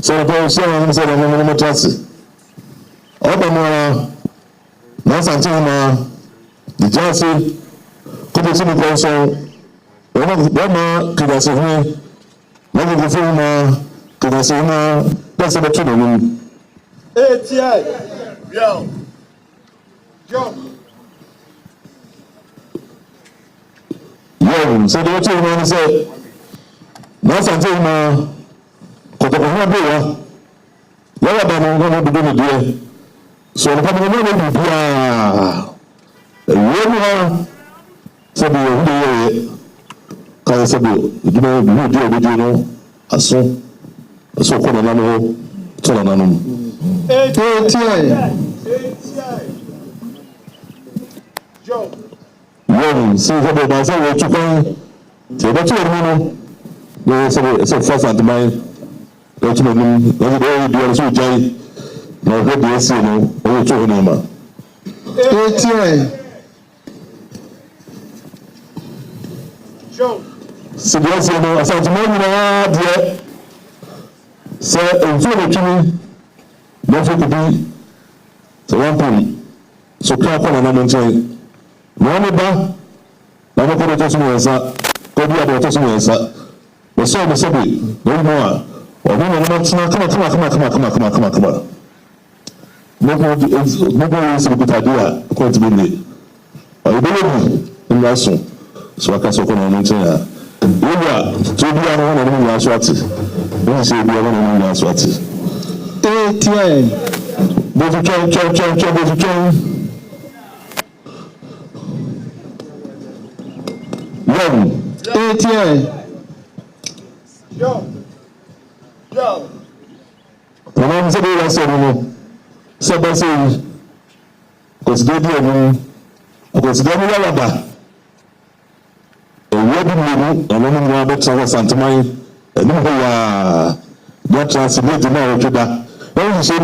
So the same said I'm trust. Obama na Santana the Jersey could see the also Obama could I say here maybe the film could I say now that's the truth. ATI yo So the two men said na Santana could have been what about going to do it? So the company will be said can say you know aso so ko na no to na no yo so the ba say we chukan se ba chuo no so first and my go to no no do so jai no go dey say no o chuo no ma so the say no asante mo ni na de so enfu no tumi no for could so one point so crack on na nchen no me ba na mo ko to so mo sa ko bi ado to so mo sa o so mo so bi no mo a o mo no ma tsina kama no so good idea ko to be o be no in raso so aka so ko na nchen ya Oya, to be an one of the Swati. Don't say be one of the Swati. ATI. But you can. ATI. Yo. When I'm saying I said, somebody say, because they do, because they are Ewedu mmienu ɛno no nyinaa bɛtena hɔ santeman anim hɔ a yɛatranslate na ɔtwe da ɛno hyehyɛ